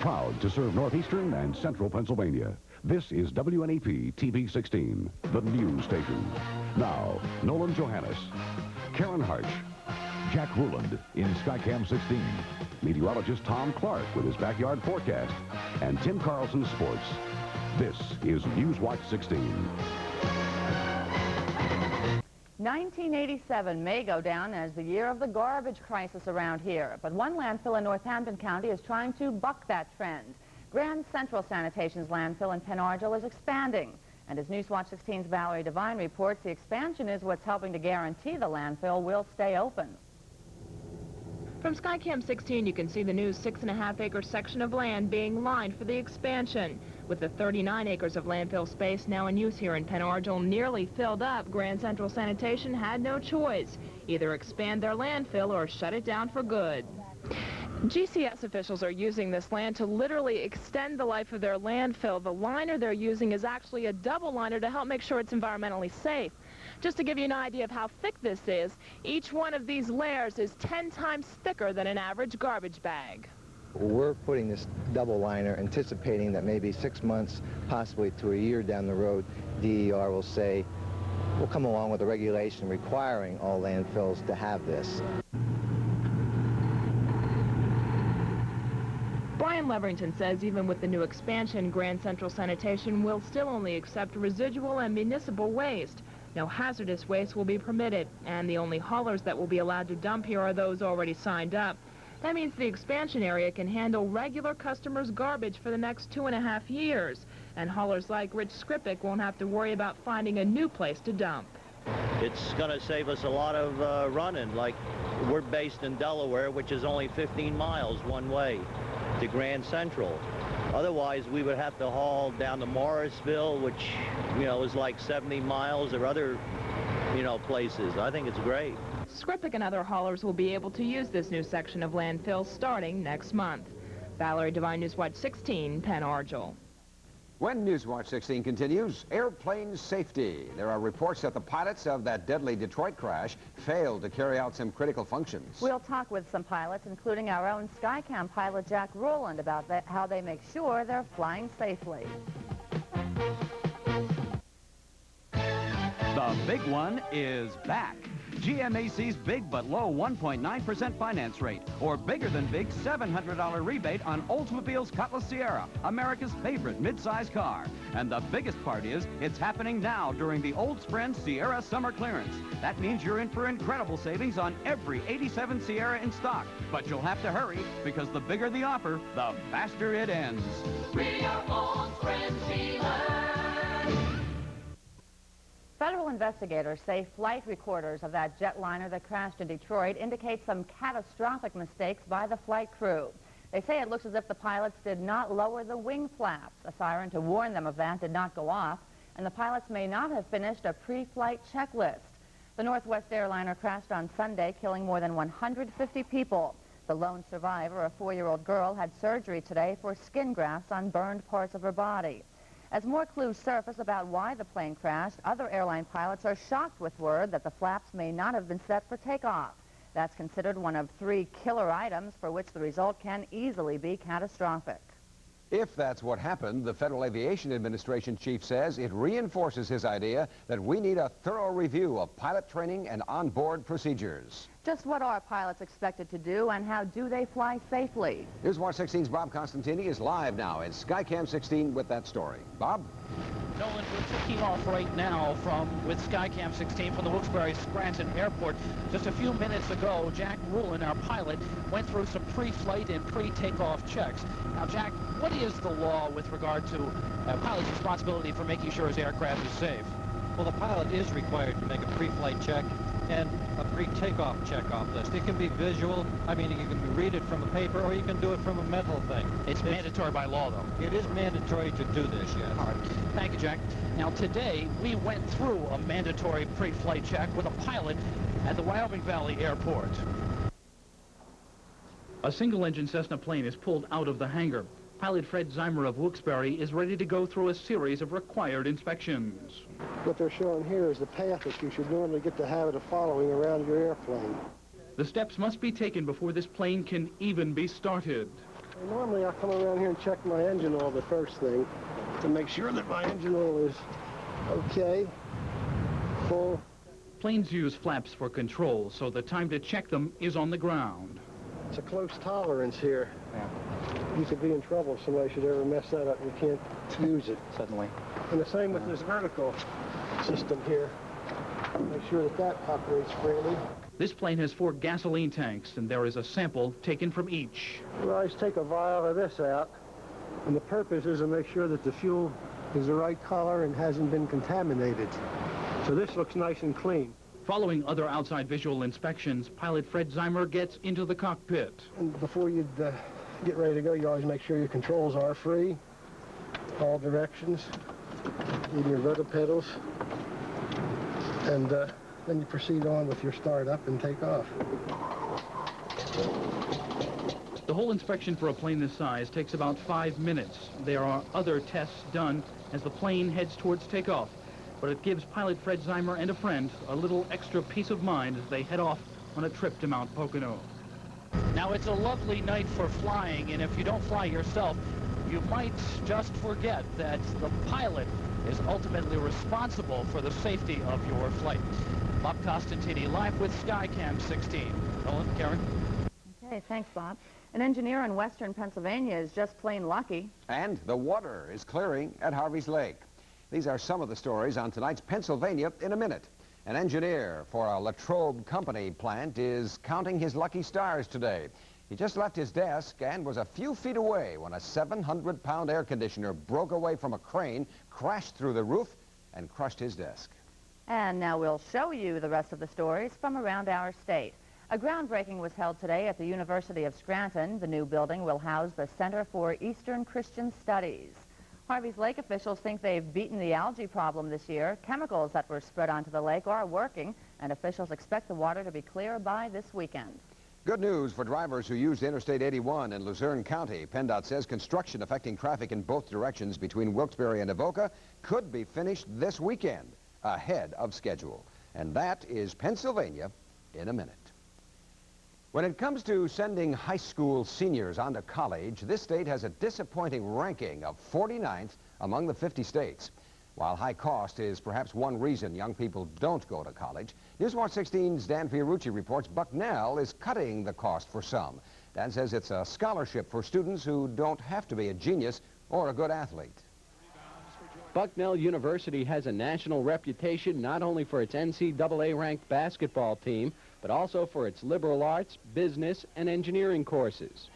Proud to serve northeastern and central Pennsylvania. This is WNEP TV 16, the news station. Now, Nolan Johannes, Karen Harch, Jack Ruland in Skycam 16, meteorologist Tom Clark with his backyard forecast, and Tim Carlson Sports. This is Newswatch 16. 1987 may go down as the year of the garbage crisis around here, but one landfill in Northampton County is trying to buck that trend. Grand Central Sanitation's landfill in Pen Argyl is expanding, and as Newswatch 16's Valerie Devine reports, the expansion is what's helping to guarantee the landfill will stay open. From Skycam 16, you can see the new 6.5-acre section of land being lined for the expansion. With the 39 acres of landfill space now in use here in Pen Argyl nearly filled up, Grand Central Sanitation had no choice. Either expand their landfill or shut it down for good. GCS officials are using this land to literally extend the life of their landfill. The liner they're using is actually a double liner to help make sure it's environmentally safe. Just to give you an idea of how thick this is, each one of these layers is 10 times thicker than an average garbage bag. We're putting this double liner, anticipating that maybe 6 months, possibly to a year down the road, DER will say, we'll come along with a regulation requiring all landfills to have this. Brian Leverington says even with the new expansion, Grand Central Sanitation will still only accept residual and municipal waste. No hazardous waste will be permitted, and the only haulers that will be allowed to dump here are those already signed up. That means the expansion area can handle regular customers' garbage for the next 2.5 years, and haulers like Rich Skripik won't have to worry about finding a new place to dump. It's going to save us a lot of running. Like, we're based in Delaware, which is only 15 miles one way to Grand Central. Otherwise, we would have to haul down to Morrisville, which, you know, is like 70 miles, or other, you know, places. I think it's great. Skripik and other haulers will be able to use this new section of landfill starting next month. Valerie Devine, Newswatch 16, Pen Argyl. When Newswatch 16 continues, airplane safety. There are reports that the pilots of that deadly Detroit crash failed to carry out some critical functions. We'll talk with some pilots, including our own Skycam pilot Jack Ruland, about how they make sure they're flying safely. The big one is back. GMAC's big but low 1.9% finance rate, or bigger than big $700 rebate on Oldsmobile's Cutlass Sierra, America's favorite midsize car. And the biggest part is, it's happening now during the Olds Friends Sierra Summer Clearance. That means you're in for incredible savings on every '87 Sierra in stock. But you'll have to hurry, because the bigger the offer, the faster it ends. We are Olds Friends dealers. Federal investigators say flight recorders of that jetliner that crashed in Detroit indicate some catastrophic mistakes by the flight crew. They say it looks as if the pilots did not lower the wing flaps. A siren to warn them of that did not go off, and the pilots may not have finished a pre-flight checklist. The Northwest airliner crashed on Sunday, killing more than 150 people. The lone survivor, a 4-year-old girl, had surgery today for skin grafts on burned parts of her body. As more clues surface about why the plane crashed, other airline pilots are shocked with word that the flaps may not have been set for takeoff. That's considered one of 3 killer items for which the result can easily be catastrophic. If that's what happened, the Federal Aviation Administration chief says it reinforces his idea that we need a thorough review of pilot training and onboard procedures. Just what are pilots expected to do, and how do they fly safely? Newswatch 16's Bob Constantini is live now in Skycam 16 with that story. Bob? Nolan, we're taking off right now with Skycam 16 from the Wilkes-Barre Scranton Airport. Just a few minutes ago, Jack Ruland, our pilot, went through some pre-flight and pre-takeoff checks. Now, Jack, what is the law with regard to a pilot's responsibility for making sure his aircraft is safe? Well, the pilot is required to make a pre-flight check and a pre-takeoff checkoff list. It can be visual. I mean, you can read it from a paper, or you can do it from a mental thing. It's mandatory by law, though. It is mandatory to do this, yes. All right. Thank you, Jack. Now, today, we went through a mandatory pre-flight check with a pilot at the Wyoming Valley Airport. A single-engine Cessna plane is pulled out of the hangar. Pilot Fred Zeimer of Wilkes-Barre is ready to go through a series of required inspections. What they're showing here is the path that you should normally get the habit of following around your airplane. The steps must be taken before this plane can even be started. Normally I come around here and check my engine oil the first thing to make sure that my engine oil is okay, full. Planes use flaps for control, so the time to check them is on the ground. It's a close tolerance here. You could be in trouble if somebody should ever mess that up and you can't use it. Suddenly. And the same with this vertical system here. Make sure that that operates freely. This plane has 4 gasoline tanks, and there is a sample taken from each. We'll always take a vial of this out, and the purpose is to make sure that the fuel is the right color and hasn't been contaminated. So this looks nice and clean. Following other outside visual inspections, pilot Fred Zeimer gets into the cockpit. And before you get ready to go, you always make sure your controls are free, all directions, even your rotor pedals, and then you proceed on with your start up and take off. The whole inspection for a plane this size takes about 5 minutes. There are other tests done as the plane heads towards takeoff, but it gives pilot Fred Zeimer and a friend a little extra peace of mind as they head off on a trip to Mount Pocono. Now, it's a lovely night for flying, and if you don't fly yourself, you might just forget that the pilot is ultimately responsible for the safety of your flight. Bob Costantini live with Skycam 16. Nolan, Karen? Okay, thanks, Bob. An engineer in western Pennsylvania is just plain lucky. And the water is clearing at Harvey's Lake. These are some of the stories on tonight's Pennsylvania in a Minute. An engineer for a Latrobe Company plant is counting his lucky stars today. He just left his desk and was a few feet away when a 700-pound air conditioner broke away from a crane, crashed through the roof, and crushed his desk. And now we'll show you the rest of the stories from around our state. A groundbreaking was held today at the University of Scranton. The new building will house the Center for Eastern Christian Studies. Harvey's Lake officials think they've beaten the algae problem this year. Chemicals that were spread onto the lake are working, and officials expect the water to be clear by this weekend. Good news for drivers who use Interstate 81 in Luzerne County. PennDOT says construction affecting traffic in both directions between Wilkes-Barre and Avoca could be finished this weekend, ahead of schedule. And that is Pennsylvania in a minute. When it comes to sending high school seniors on to college, this state has a disappointing ranking of 49th among the 50 states. While high cost is perhaps one reason young people don't go to college, Newswatch 16's Dan Fiorucci reports Bucknell is cutting the cost for some. Dan says it's a scholarship for students who don't have to be a genius or a good athlete. Bucknell University has a national reputation not only for its NCAA-ranked basketball team, but also for its liberal arts, business, and engineering courses.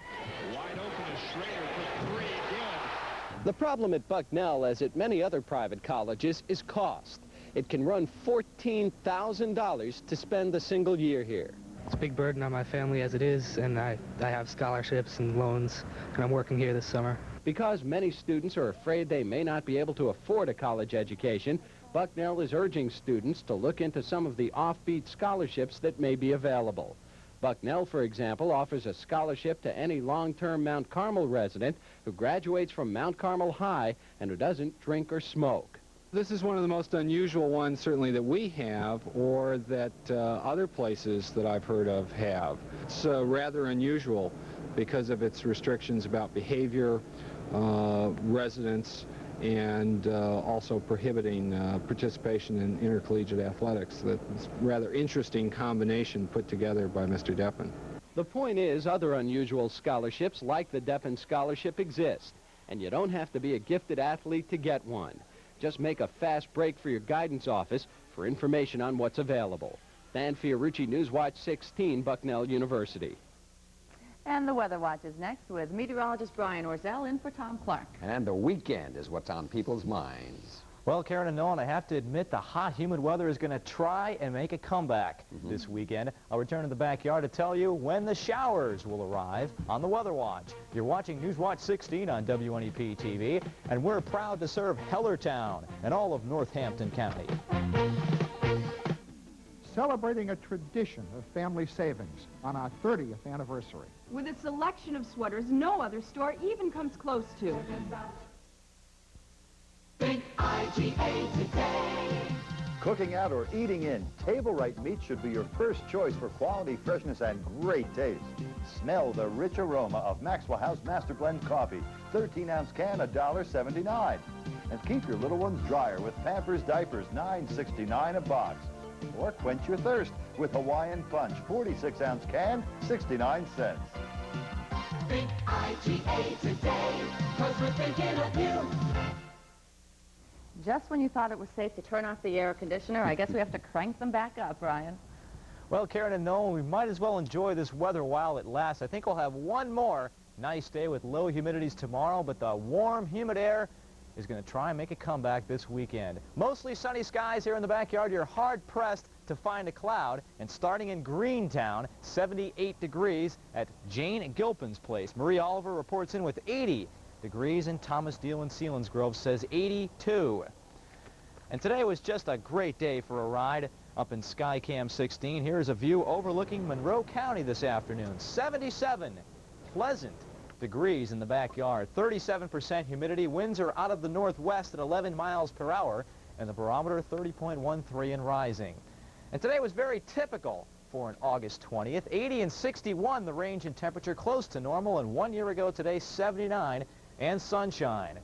Wide open is Schrader for 3. Good. The problem at Bucknell, as at many other private colleges, is cost. It can run $14,000 to spend a single year here. It's a big burden on my family as it is, and I have scholarships and loans, and I'm working here this summer. Because many students are afraid they may not be able to afford a college education, Bucknell is urging students to look into some of the offbeat scholarships that may be available. Bucknell, for example, offers a scholarship to any long-term Mount Carmel resident who graduates from Mount Carmel High and who doesn't drink or smoke. This is one of the most unusual ones, certainly, that we have, or that other places that I've heard of have. It's rather unusual because of its restrictions about behavior, residence, and also prohibiting participation in intercollegiate athletics. That's a rather interesting combination put together by Mr. Deppen. The point is, other unusual scholarships like the Deppen Scholarship exist, and you don't have to be a gifted athlete to get one. Just make a fast break for your guidance office for information on what's available. Dan Fiorucci, Newswatch 16, Bucknell University. And the Weather Watch is next with meteorologist Brian Orzel in for Tom Clark. And the weekend is what's on people's minds. Well, Karen and Nolan, I have to admit the hot, humid weather is going to try and make a comeback this weekend. I'll return to the backyard to tell you when the showers will arrive on the Weather Watch. You're watching Newswatch 16 on WNEP TV, and we're proud to serve Hellertown and all of Northampton County. Celebrating a tradition of family savings on our 30th anniversary. With a selection of sweaters no other store even comes close to. Think IGA today. Cooking out or eating in, table-right meat should be your first choice for quality, freshness, and great taste. Smell the rich aroma of Maxwell House Master Blend Coffee. 13-ounce can, $1.79. And keep your little ones drier with Pampers diapers, $9.69 a box. Or quench your thirst with Hawaiian Punch, 46-ounce can, 69 cents. Think IGA today, 'cause we're thinking of you. Just when you thought it was safe to turn off the air conditioner, I guess we have to crank them back up, Brian. Well, Karen and Nolan, we might as well enjoy this weather while it lasts. I think we'll have one more nice day with low humidities tomorrow, but the warm, humid air is going to try and make a comeback this weekend. Mostly sunny skies here in the backyard. You're hard-pressed to find a cloud. And starting in Greentown, 78 degrees at Jane Gilpin's place. Marie Oliver reports in with 80 degrees, and Thomas Deal in Selinsgrove says 82. And today was just a great day for a ride up in Skycam 16. Here's a view overlooking Monroe County this afternoon. 77 pleasant degrees in the backyard. 37% humidity. Winds are out of the northwest at 11 miles per hour, and the barometer 30.13 and rising. And today was very typical for an August 20th. 80 and 61 the range in temperature, close to normal, and 1 year ago today 79 and sunshine.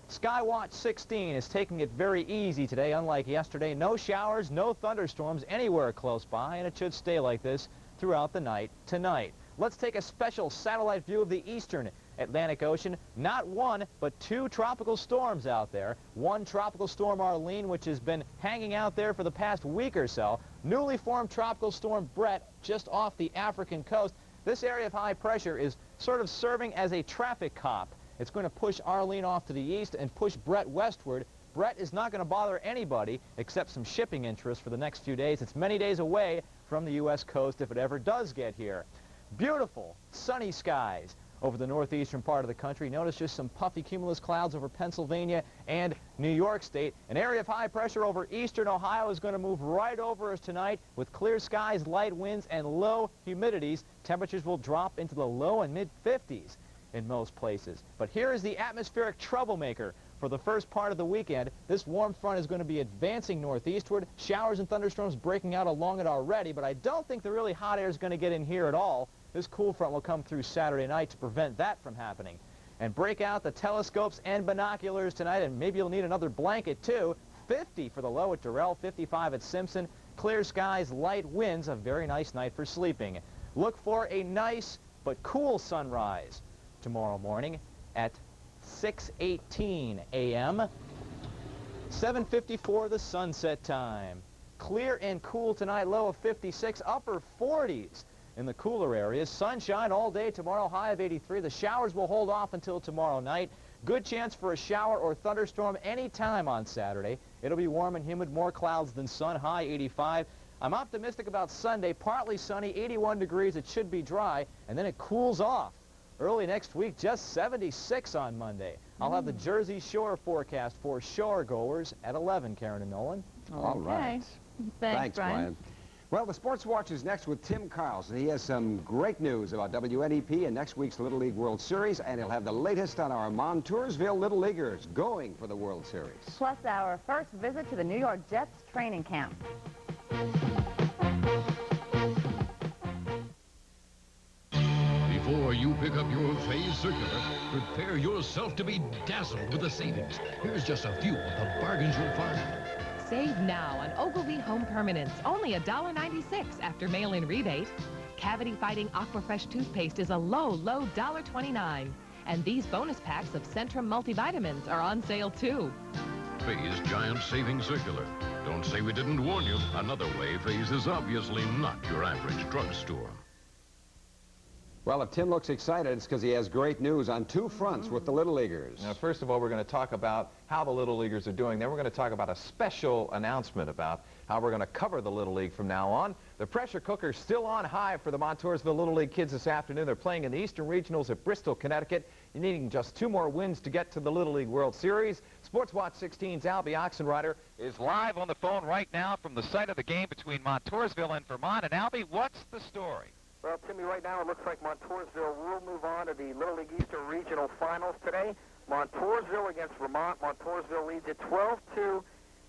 Skywatch 16 is taking it very easy today, unlike yesterday. No showers, no thunderstorms anywhere close by, and it should stay like this throughout the night tonight. Let's take a special satellite view of the eastern Atlantic Ocean. Not one, but two tropical storms out there. One tropical storm Arlene, which has been hanging out there for the past week or so. Newly formed tropical storm Brett, just off the African coast. This area of high pressure is sort of serving as a traffic cop. It's going to push Arlene off to the east and push Brett westward. Brett is not going to bother anybody except some shipping interests for the next few days. It's many days away from the U.S. coast if it ever does get here. Beautiful, sunny skies over the northeastern part of the country. Notice just some puffy cumulus clouds over Pennsylvania and New York State. An area of high pressure over eastern Ohio is going to move right over us tonight with clear skies, light winds, and low humidities. Temperatures will drop into the low and mid-50s in most places. But here is the atmospheric troublemaker for the first part of the weekend. This warm front is going to be advancing northeastward. Showers and thunderstorms breaking out along it already, but I don't think the really hot air is going to get in here at all. This cool front will come through Saturday night to prevent that from happening. And break out the telescopes and binoculars tonight, and maybe you'll need another blanket too. 50 for the low at Durrell, 55 at Simpson. Clear skies, light winds, a very nice night for sleeping. Look for a nice but cool sunrise tomorrow morning at 6:18 a.m. 7:54 the sunset time. Clear and cool tonight, low of 56, upper 40s in the cooler areas. Sunshine all day tomorrow, high of 83. The showers will hold off until tomorrow night. Good chance for a shower or thunderstorm any time on Saturday. It'll be warm and humid, more clouds than sun, high 85. I'm optimistic about Sunday, partly sunny, 81 degrees. It should be dry, and then it cools off. Early next week, just 76 on Monday. I'll have the Jersey Shore forecast for shore goers at 11, Karen and Nolan. All right. Thanks, Brian. Well, the Sports Watch is next with Tim Carlson. He has some great news about WNEP and next week's Little League World Series, and he'll have the latest on our Montoursville Little Leaguers going for the World Series. Plus our first visit to the New York Jets training camp. Before you pick up your phase circular, prepare yourself to be dazzled with the savings. Here's just a few of the bargains you'll find. Save now on Ogilvy Home Permanence, only $1.96 after mail-in rebate. Cavity-fighting Aquafresh toothpaste is a low $1.29. And these bonus packs of Centrum multivitamins are on sale too. Phase Giant Savings Circular. Don't say we didn't warn you. Another way, Phase is obviously not your average drugstore. Well, if Tim looks excited, it's because he has great news on two fronts with the Little Leaguers. Now, first of all, we're going to talk about how the Little Leaguers are doing. Then we're going to talk about a special announcement about how we're going to cover the Little League from now on. The pressure cooker's still on high for the Montoursville Little League kids this afternoon. They're playing in the Eastern Regionals at Bristol, Connecticut. You're needing just 2 more wins to get to the Little League World Series. Sports Watch 16's Albie Oxenrider is live on the phone right now from the site of the game between Montoursville and Vermont. And Albie, what's the story? Well, Timmy, right now it looks like Montoursville will move on to the Little League Eastern Regional Finals today. Montoursville against Vermont. Montoursville leads it 12-2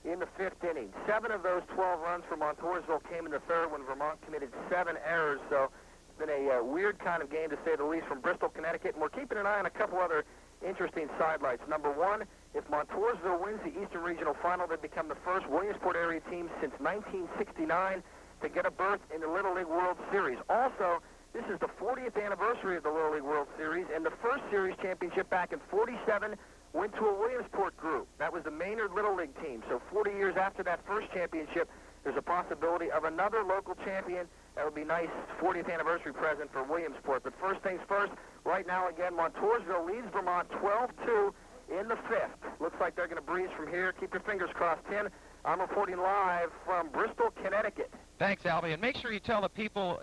in the 5th inning. 7 of those 12 runs for Montoursville came in the 3rd when Vermont committed 7 errors. So it's been a weird kind of game, to say the least, from Bristol, Connecticut. And we're keeping an eye on a couple other interesting sidelights. Number 1, if Montoursville wins the Eastern Regional Final, they become the first Williamsport area team since 1969 to get a berth in the Little League World Series. Also, this is the 40th anniversary of the Little League World Series, and the first series championship back in '47 went to a Williamsport group. That was the Maynard Little League team. So 40 years after that first championship, there's a possibility of another local champion. That would be a nice 40th anniversary present for Williamsport. But first things first, right now, again, Montoursville leads Vermont 12-2 in the 5th. Looks like they're going to breeze from here. Keep your fingers crossed, Tim. I'm reporting live from Bristol, Connecticut. Thanks, Albie. And make sure you tell the people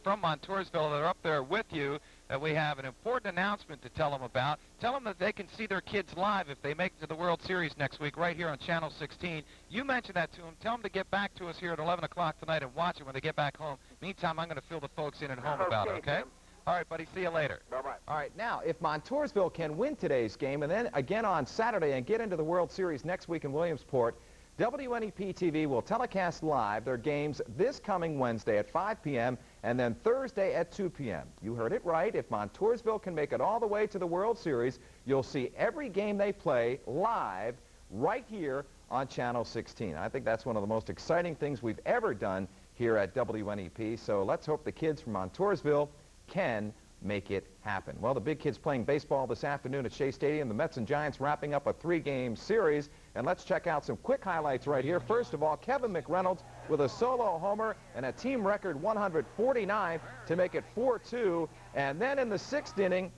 from Montoursville that are up there with you that we have an important announcement to tell them about. Tell them that they can see their kids live if they make it to the World Series next week right here on Channel 16. You mentioned that to them. Tell them to get back to us here at 11 o'clock tonight and watch it when they get back home. Meantime, I'm going to fill the folks in at home about it, okay? Tim. All right, buddy. See you later. Bye-bye. All right, now, if Montoursville can win today's game and then again on Saturday and get into the World Series next week in Williamsport, WNEP-TV will telecast live their games this coming Wednesday at 5 p.m. and then Thursday at 2 p.m. You heard it right. If Montoursville can make it all the way to the World Series, you'll see every game they play live right here on Channel 16. I think that's one of the most exciting things we've ever done here at WNEP. So let's hope the kids from Montoursville can make it happen. Well, the big kids playing baseball this afternoon at Shea Stadium. The Mets and Giants wrapping up a 3-game series. And let's check out some quick highlights right here. First of all, Kevin McReynolds with a solo homer and a team record 149 to make it 4-2. And then in the 6th inning,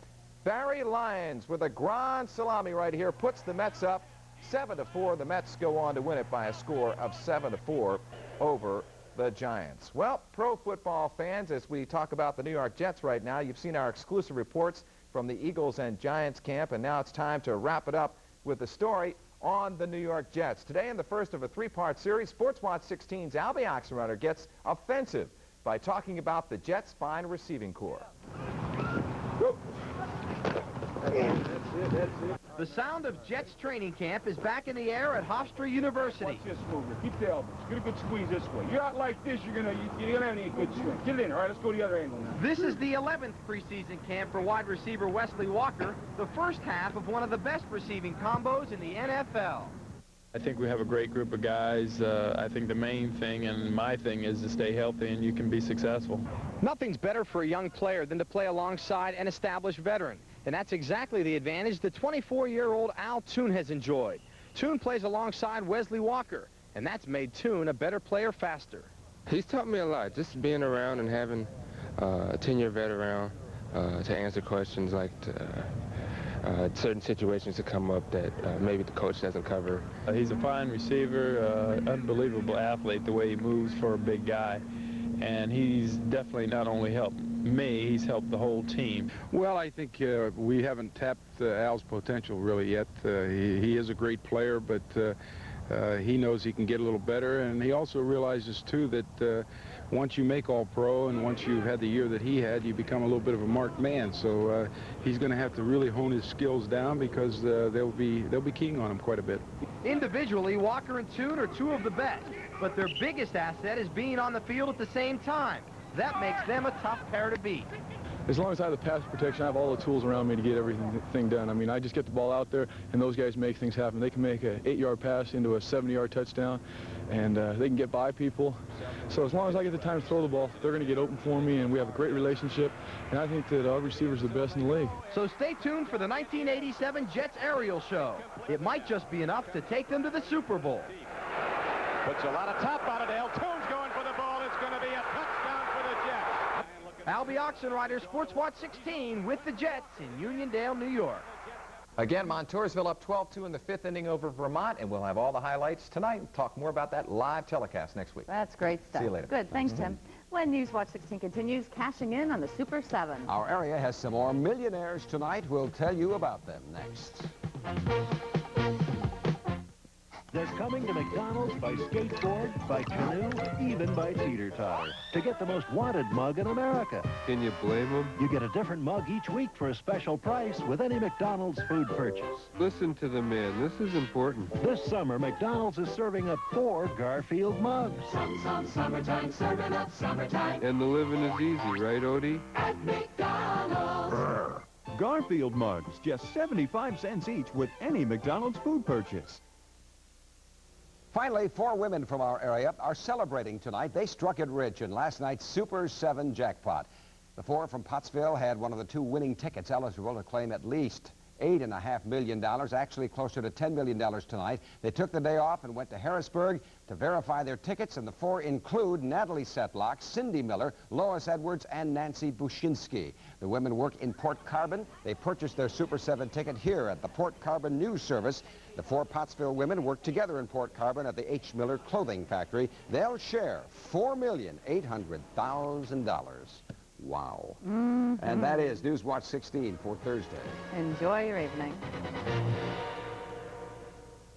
Barry Lyons with a grand salami right here puts the Mets up 7-4. The Mets go on to win it by a score of 7-4 over the Giants. Well, pro football fans, as we talk about the New York Jets right now, you've seen our exclusive reports from the Eagles and Giants camp, and now it's time to wrap it up with the story on the New York Jets. Today, in the first of a 3-part series, Sports Watch 16's Albie Oxenreiter gets offensive by talking about the Jets' fine receiving corps. The sound of Jets training camp is back in the air at Hofstra University. Watch this movement. Keep the elbows. Get a good squeeze this way. You're out like this, you're gonna have any good strength. Get it in. All right, let's go to the other angle now. This is the 11th preseason camp for wide receiver Wesley Walker, the first half of one of the best receiving combos in the NFL. I think we have a great group of guys. I think the main thing and my thing is to stay healthy and you can be successful. Nothing's better for a young player than to play alongside an established veteran. And that's exactly the advantage the 24-year-old Al Toon has enjoyed. Toon plays alongside Wesley Walker, and that's made Toon a better player faster. He's taught me a lot, just being around and having a 10-year vet around to answer questions like certain situations that come up that maybe the coach doesn't cover. He's a fine receiver, unbelievable athlete the way he moves for a big guy. And he's definitely not only helped me, he's helped the whole team. Well, I think we haven't tapped Al's potential really yet. He is a great player, but he knows he can get a little better, and he also realizes too that once you make All-Pro and once you've had the year that he had, you become a little bit of a marked man. So he's going to have to really hone his skills down because they'll be keying on him quite a bit. Individually, Walker and Toon are two of the best, but their biggest asset is being on the field at the same time. That makes them a tough pair to beat. As long as I have the pass protection, I have all the tools around me to get everything done. I mean, I just get the ball out there, and those guys make things happen. They can make an 8-yard pass into a 70-yard touchdown, and they can get by people. So as long as I get the time to throw the ball, they're going to get open for me, and we have a great relationship. And I think that our receivers are the best in the league. So stay tuned for the 1987 Jets aerial show. It might just be enough to take them to the Super Bowl. Puts a lot of top on it. Al Toon's going for the ball. It's going to be a touchdown for the Jets. Albie Oxenreiter, Sports Watch 16 with the Jets in Uniondale, New York. Again, Montoursville up 12-2 in the 5th inning over Vermont, and we'll have all the highlights tonight and talk more about that live telecast next week. That's great stuff. See you later. Good. Thanks, Tim. When Newswatch 16 continues, cashing in on the Super 7. Our area has some more millionaires tonight. We'll tell you about them next. says coming to McDonald's by skateboard, by canoe, even by teeter-totter to get the most wanted mug in America. Can you blame them? You get a different mug each week for a special price with any McDonald's food purchase. Listen to the man. This is important. This summer, McDonald's is serving up 4 Garfield mugs. Summertime, serving up summertime. And the living is easy, right, Odie? At McDonald's. Garfield mugs, just 75 cents each with any McDonald's food purchase. Finally, 4 women from our area are celebrating tonight. They struck it rich in last night's Super 7 jackpot. The 4 from Pottsville had one of the 2 winning tickets eligible to claim at least $8.5 million, actually closer to $10 million tonight. They took the day off and went to Harrisburg to verify their tickets, and the 4 include Natalie Setlock, Cindy Miller, Lois Edwards, and Nancy Bushinsky. The women work in Port Carbon. They purchased their Super 7 ticket here at the Port Carbon News Service. The 4 Pottsville women work together in Port Carbon at the H. Miller Clothing Factory. They'll share $4,800,000. Wow. Mm-hmm. And that is Newswatch 16 for Thursday. Enjoy your evening.